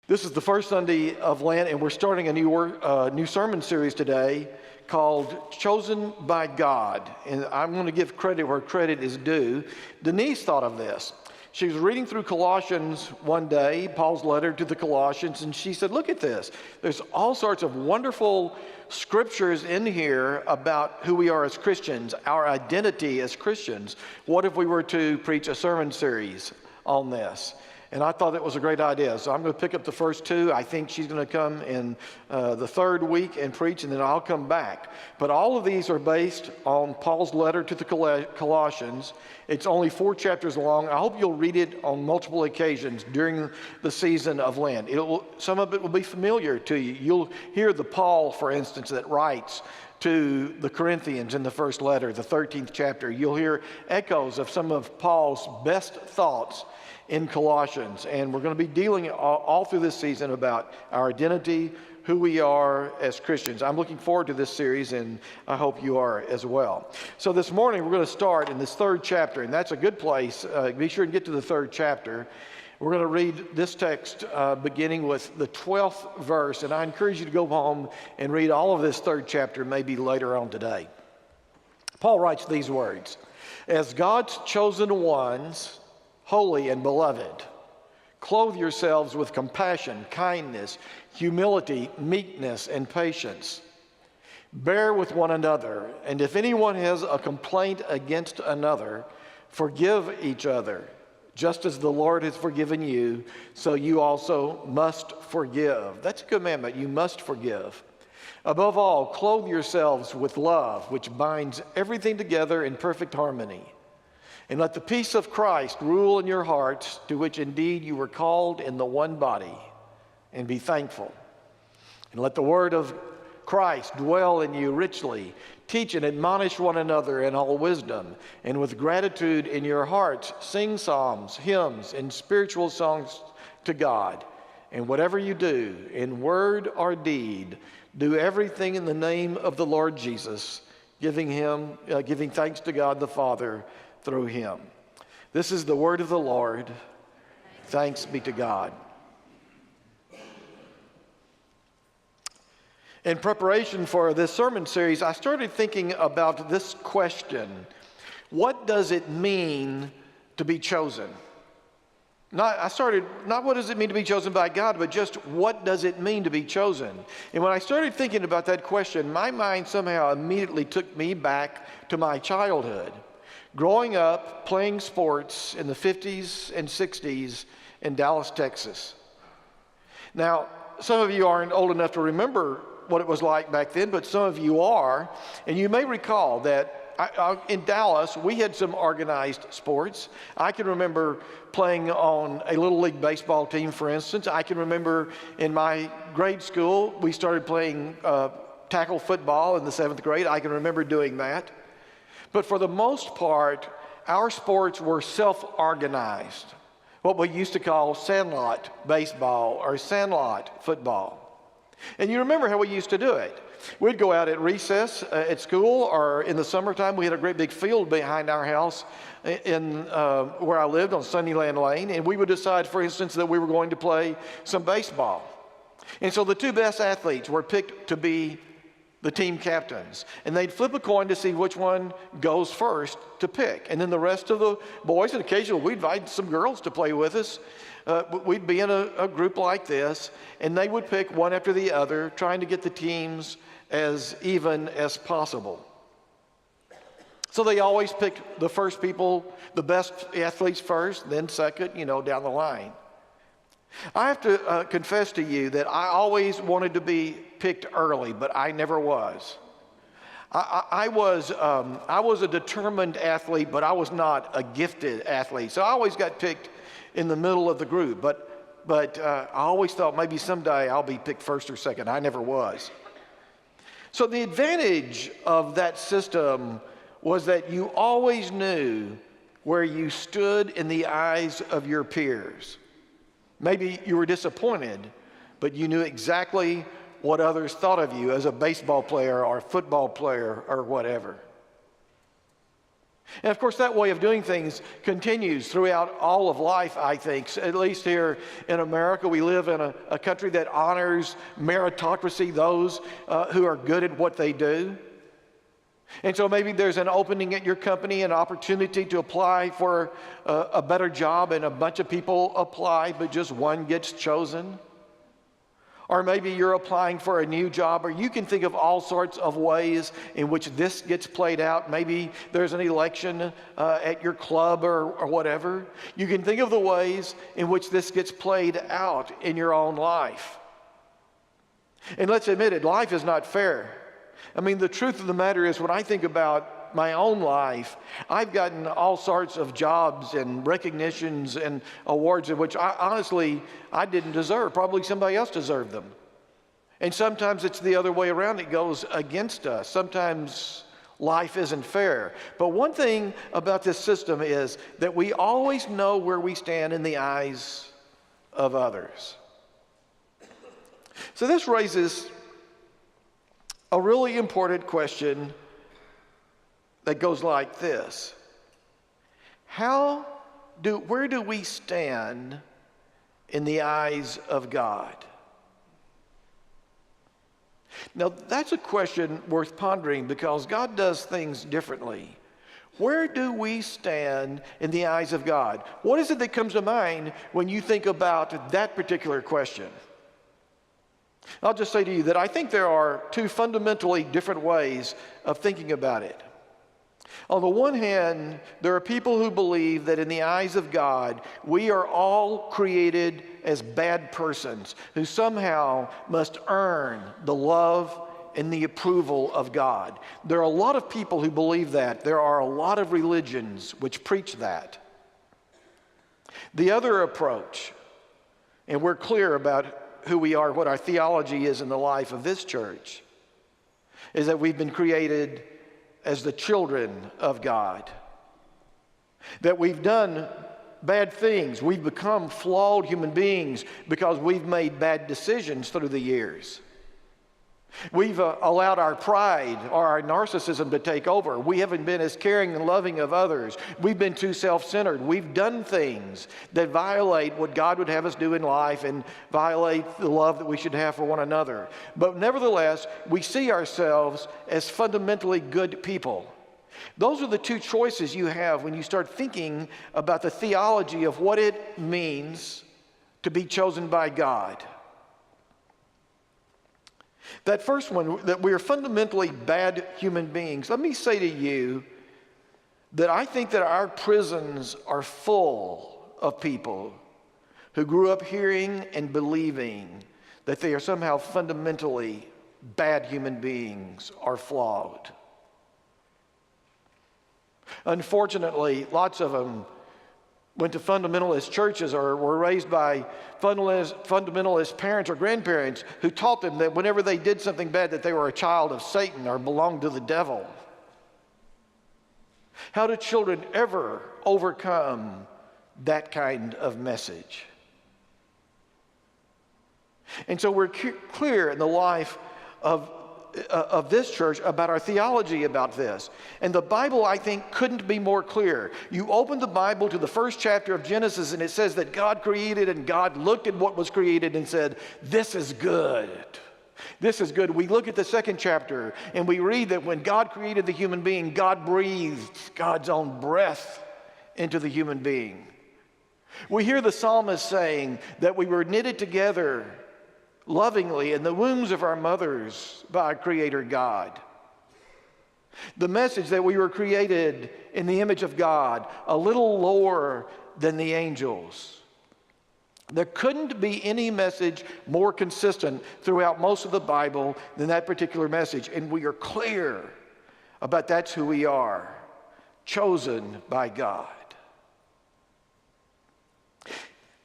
This is the first Sunday of Lent, and we're starting a new sermon series today called Chosen by God. And I'm going to give credit where credit is due. Denise thought of this. She was reading through Colossians one day, Paul's letter to the Colossians, and she said, look at this. There's all sorts of wonderful scriptures in here about who we are as Christians, our identity as Christians. What if we were to preach a sermon series on this? And I thought that was a great idea. So I'm going to pick up the first two. I think she's going to come in the third week and preach, and then I'll come back. But all of these are based on Paul's letter to the Colossians. It's only 4 chapters long. I hope you'll read it on multiple occasions during the season of Lent. Some of it will be familiar to you. You'll hear the Paul, for instance, that writes to the Corinthians in the first letter, the 13th chapter. You'll hear echoes of some of Paul's best thoughts in Colossians, and we're going to be dealing all through this season about our identity, who we are as Christians. I'm looking forward to this series, and I hope you are as well. So this morning we're going to start in this 3rd chapter, and that's a good place. Be sure and get to the 3rd chapter. We're going to read this text beginning with the 12th verse, and I encourage you to go home and read all of this 3rd chapter maybe later on today. Paul writes these words: "As God's chosen ones, holy and beloved, clothe yourselves with compassion, kindness, humility, meekness, and patience. Bear with one another, and if anyone has a complaint against another, forgive each other. Just as the Lord has forgiven you, so you also must forgive." That's a commandment. You must forgive. "Above all, clothe yourselves with love, which binds everything together in perfect harmony. And let the peace of Christ rule in your hearts, to which indeed you were called in the one body, and be thankful. And let the word of Christ dwell in you richly. Teach and admonish one another in all wisdom, and with gratitude in your hearts sing psalms, hymns, and spiritual songs to God. And whatever you do, in word or deed, do everything in the name of the Lord Jesus, giving thanks to God the Father through him." This is the word of the Lord. Thanks be to God. In preparation for this sermon series, I started thinking about this question: what does it mean to be chosen? Not what does it mean to be chosen by God, but just what does it mean to be chosen? And when I started thinking about that question, my mind somehow immediately took me back to my childhood. Growing up playing sports in the 50s and 60s in Dallas, Texas. Now, some of you aren't old enough to remember what it was like back then, but some of you are. And you may recall that in Dallas, we had some organized sports. I can remember playing on a Little League baseball team, for instance. I can remember in my grade school, we started playing tackle football in the 7th grade. I can remember doing that. But for the most part, our sports were self-organized, what we used to call sandlot baseball or sandlot football. And you remember how we used to do it. We'd go out at recess at school, or in the summertime, we had a great big field behind our house in where I lived on Sunnyland Lane, and we would decide, for instance, that we were going to play some baseball. And so the 2 best athletes were picked to be the team captains, and they'd flip a coin to see which one goes first to pick. And then the rest of the boys, and occasionally we'd invite some girls to play with us. We'd be in a group like this, and they would pick one after the other, trying to get the teams as even as possible. So they always picked the first people, the best athletes first, then second, down the line. I have to confess to you that I always wanted to be picked early, but I never was. I was a determined athlete, but I was not a gifted athlete. So I always got picked in the middle of the group, but I always thought maybe someday I'll be picked first or second. I never was. So the advantage of that system was that you always knew where you stood in the eyes of your peers. Maybe you were disappointed, but you knew exactly what others thought of you as a baseball player or a football player or whatever. And of course, that way of doing things continues throughout all of life, I think. At least here in America, we live in a country that honors meritocracy, those who are good at what they do. And so maybe there's an opening at your company, an opportunity to apply for a better job, and a bunch of people apply, but just one gets chosen. Or maybe you're applying for a new job, or you can think of all sorts of ways in which this gets played out. Maybe there's an election at your club or whatever. You can think of the ways in which this gets played out in your own life. And let's admit it, life is not fair. I mean, the truth of the matter is, when I think about my own life, I've gotten all sorts of jobs and recognitions and awards in which honestly I didn't deserve. Probably somebody else deserved them. And sometimes it's the other way around. It goes against us. Sometimes life isn't fair. But one thing about this system is that we always know where we stand in the eyes of others. So this raises a really important question that goes like this. Where do we stand in the eyes of God? Now, that's a question worth pondering, because God does things differently. Where do we stand in the eyes of God? What is it that comes to mind when you think about that particular question? I'll just say to you that I think there are two fundamentally different ways of thinking about it. On the one hand, there are people who believe that in the eyes of God, we are all created as bad persons who somehow must earn the love and the approval of God. There are a lot of people who believe that. There are a lot of religions which preach that. The other approach, and we're clear about who we are, what our theology is in the life of this church, is that we've been created as the children of God. That we've done bad things. We've become flawed human beings because we've made bad decisions through the years. We've allowed our pride or our narcissism to take over. We haven't been as caring and loving of others. We've been too self-centered. We've done things that violate what God would have us do in life and violate the love that we should have for one another. But nevertheless, we see ourselves as fundamentally good people. Those are the two choices you have when you start thinking about the theology of what it means to be chosen by God. That first one, that we are fundamentally bad human beings. Let me say to you that I think that our prisons are full of people who grew up hearing and believing that they are somehow fundamentally bad human beings or flawed. Unfortunately, lots of them went to fundamentalist churches or were raised by fundamentalist parents or grandparents who taught them that whenever they did something bad that they were a child of Satan or belonged to the devil. How do children ever overcome that kind of message? And so we're clear in the life of this church about our theology about this. And the Bible, I think, couldn't be more clear. You open the Bible to the first chapter of Genesis, and it says that God created, and God looked at what was created and said, "This is good. This is good." We look at the second chapter, and we read that when God created the human being, God breathed God's own breath into the human being. We hear the psalmist saying that we were knitted together lovingly in the wombs of our mothers by our Creator God. The message that we were created in the image of God, a little lower than the angels. There couldn't be any message more consistent throughout most of the Bible than that particular message. And we are clear about that's who we are, chosen by God.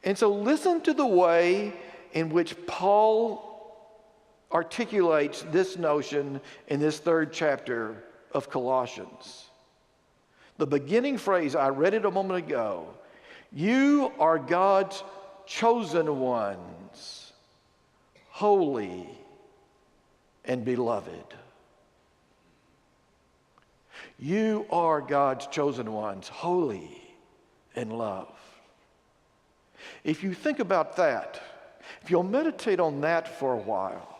And so listen to the way in which Paul articulates this notion in this third chapter of Colossians. The beginning phrase, I read it a moment ago, "You are God's chosen ones, holy and beloved." You are God's chosen ones, holy in love. If you think about that, if you'll meditate on that for a while,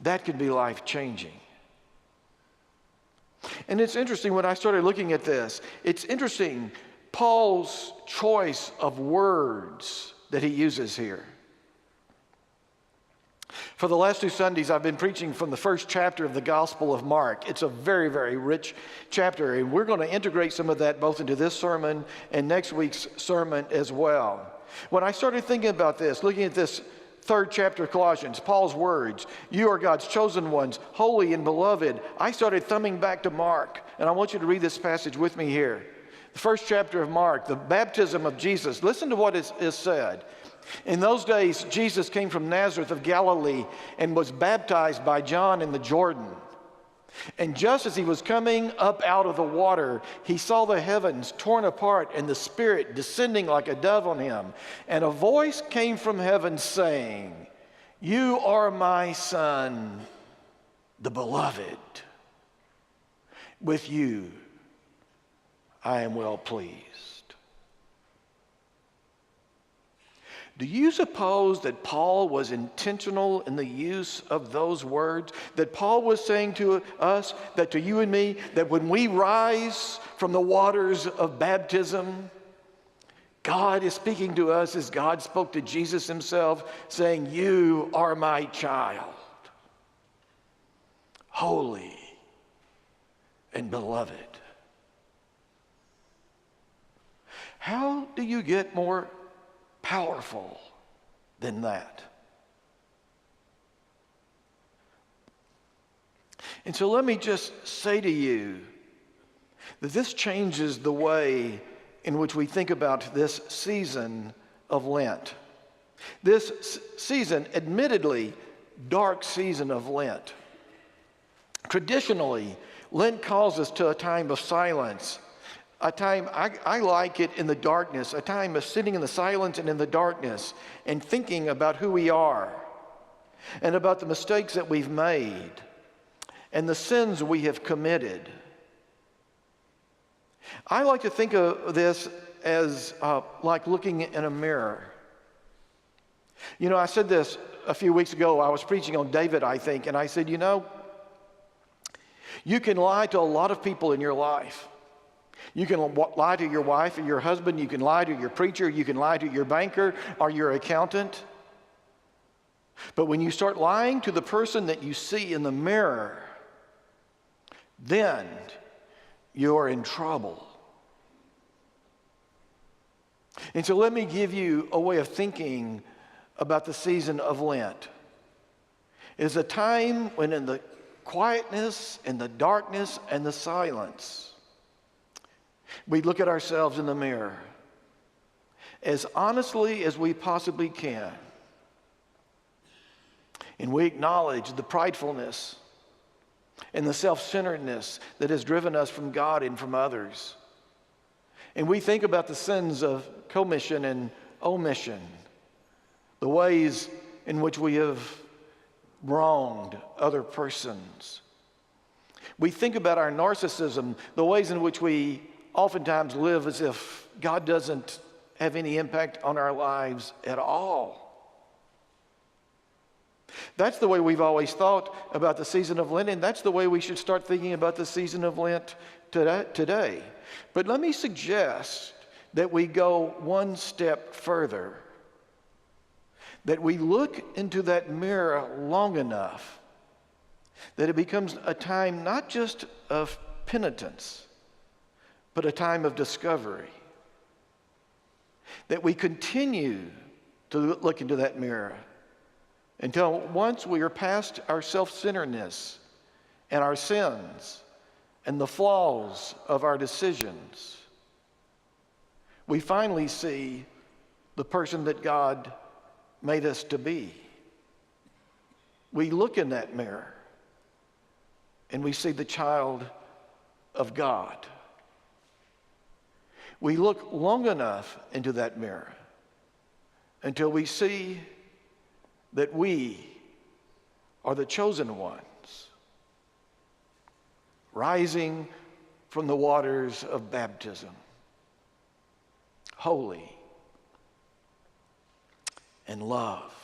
that can be life-changing. And it's interesting, when I started looking at this, it's interesting, Paul's choice of words that he uses here. For the last 2 Sundays, I've been preaching from the first chapter of the Gospel of Mark. It's a very, very rich chapter, and we're going to integrate some of that both into this sermon and next week's sermon as well. When I started thinking about this, looking at this 3rd chapter of Colossians, Paul's words, you are God's chosen ones, holy and beloved, I started thumbing back to Mark, and I want you to read this passage with me here. The 1st chapter of Mark, the baptism of Jesus. Listen to what is said. In those days, Jesus came from Nazareth of Galilee and was baptized by John in the Jordan. And just as he was coming up out of the water, he saw the heavens torn apart and the Spirit descending like a dove on him. And a voice came from heaven saying, you are my Son, the beloved. With you I am well pleased. Do you suppose that Paul was intentional in the use of those words? That Paul was saying to us, that to you and me, that when we rise from the waters of baptism, God is speaking to us as God spoke to Jesus himself, saying, you are my child, holy and beloved. How do you get more powerful than that? And so let me just say to you that this changes the way in which we think about this season of Lent. This season, admittedly, dark season of Lent. Traditionally, Lent calls us to a time of silence. A time, I like it in the darkness, a time of sitting in the silence and in the darkness and thinking about who we are and about the mistakes that we've made and the sins we have committed. I like to think of this as like looking in a mirror. You know, I said this a few weeks ago. I was preaching on David, I think, and I said, you know, you can lie to a lot of people in your life. You can lie to your wife or your husband. You can lie to your preacher. You can lie to your banker or your accountant. But when you start lying to the person that you see in the mirror, then you're in trouble. And so let me give you a way of thinking about the season of Lent. It is a time when in the quietness and the darkness and the silence, we look at ourselves in the mirror as honestly as we possibly can. And we acknowledge the pridefulness and the self-centeredness that has driven us from God and from others. And we think about the sins of commission and omission, the ways in which we have wronged other persons. We think about our narcissism, the ways in which we oftentimes live as if God doesn't have any impact on our lives at all. That's the way we've always thought about the season of Lent, and that's the way we should start thinking about the season of Lent today. But let me suggest that we go one step further, that we look into that mirror long enough that it becomes a time not just of penitence, but a time of discovery. That we continue to look into that mirror until once we are past our self-centeredness and our sins and the flaws of our decisions, we finally see the person that God made us to be. We look in that mirror and we see the child of God. We look long enough into that mirror until we see that we are the chosen ones, rising from the waters of baptism. Holy and love